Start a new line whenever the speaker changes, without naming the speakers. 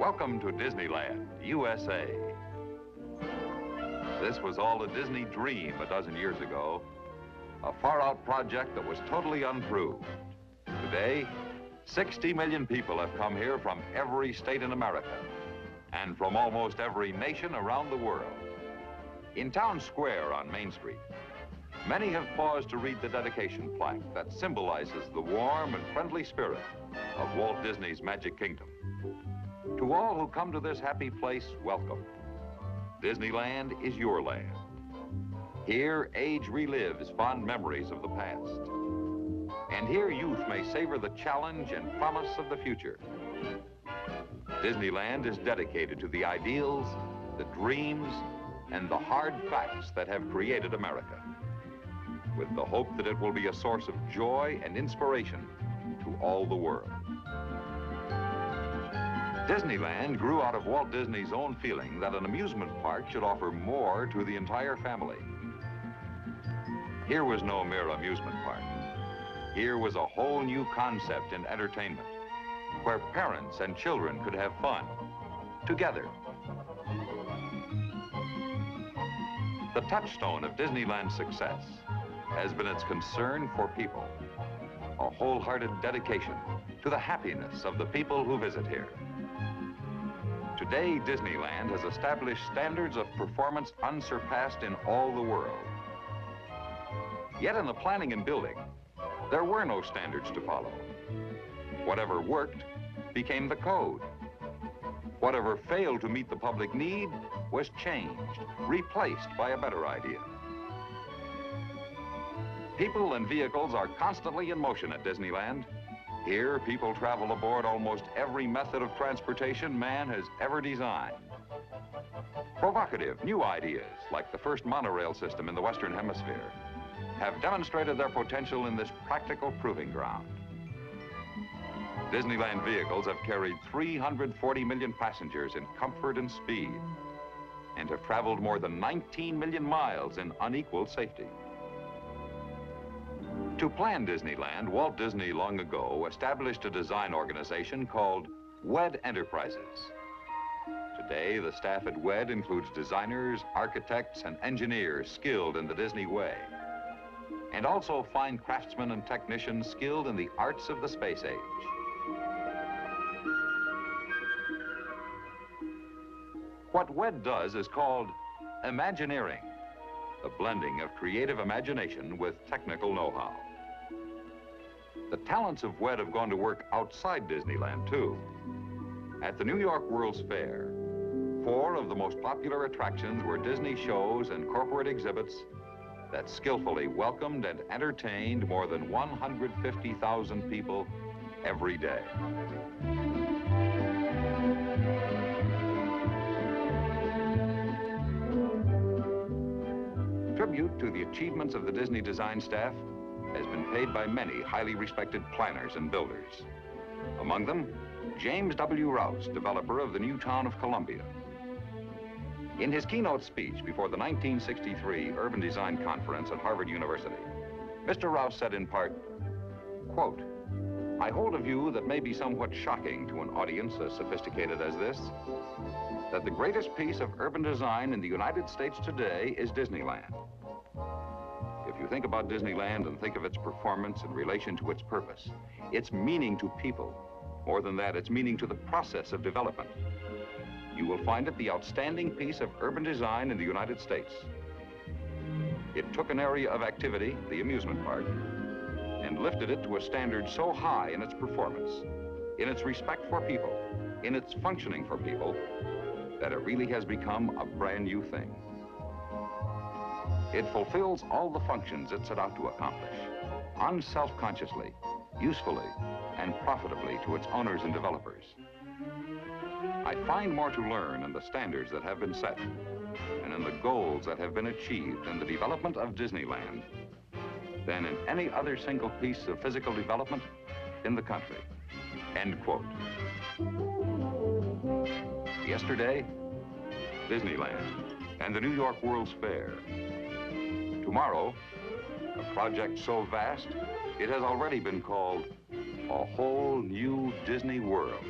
Welcome to Disneyland, USA. This was all a Disney dream a dozen years ago, a far-out project that was totally unproved. Today, 60 million people have come here from every state in America and from almost every nation around the world. In Town Square on Main Street, many have paused to read the dedication plaque that symbolizes the warm and friendly spirit of Walt Disney's Magic Kingdom. To all who come to this happy place, welcome. Disneyland is your land. Here, age relives fond memories of the past. And here, youth may savor the challenge and promise of the future. Disneyland is dedicated to the ideals, the dreams, and the hard facts that have created America, with the hope that it will be a source of joy and inspiration to all the world. Disneyland grew out of Walt Disney's own feeling that an amusement park should offer more to the entire family. Here was no mere amusement park. Here was a whole new concept in entertainment, where parents and children could have fun together. The touchstone of Disneyland's success has been its concern for people, a wholehearted dedication to the happiness of the people who visit here. Today, Disneyland has established standards of performance unsurpassed in all the world. Yet in the planning and building, there were no standards to follow. Whatever worked became the code. Whatever failed to meet the public need was changed, replaced by a better idea. People and vehicles are constantly in motion at Disneyland. Here, people travel aboard almost every method of transportation man has ever designed. Provocative new ideas, like the first monorail system in the Western Hemisphere, have demonstrated their potential in this practical proving ground. Disneyland vehicles have carried 340 million passengers in comfort and speed, and have traveled more than 19 million miles in unequaled safety. To plan Disneyland, Walt Disney long ago established a design organization called WED Enterprises. Today, the staff at WED includes designers, architects, and engineers skilled in the Disney way, and also fine craftsmen and technicians skilled in the arts of the space age. What WED does is called Imagineering, the blending of creative imagination with technical know-how. The talents of WED have gone to work outside Disneyland, too. At the New York World's Fair, 4 of the most popular attractions were Disney shows and corporate exhibits that skillfully welcomed and entertained more than 150,000 people every day. Tribute to the achievements of the Disney design staff has been paid by many highly respected planners and builders. Among them, James W. Rouse, developer of the new town of Columbia. In his keynote speech before the 1963 Urban Design Conference at Harvard University, Mr. Rouse said in part, quote, "I hold a view that may be somewhat shocking to an audience as sophisticated as this, that the greatest piece of urban design in the United States today is Disneyland. If you think about Disneyland and think of its performance in relation to its purpose, its meaning to people, more than that, its meaning to the process of development, you will find it the outstanding piece of urban design in the United States. It took an area of activity, the amusement park, and lifted it to a standard so high in its performance, in its respect for people, in its functioning for people, that it really has become a brand new thing. It fulfills all the functions it set out to accomplish, unself-consciously, usefully, and profitably to its owners and developers. I find more to learn in the standards that have been set and in the goals that have been achieved in the development of Disneyland than in any other single piece of physical development in the country." End quote. Yesterday, Disneyland and the New York World's Fair. Tomorrow, a project so vast, it has already been called a whole new Disney world.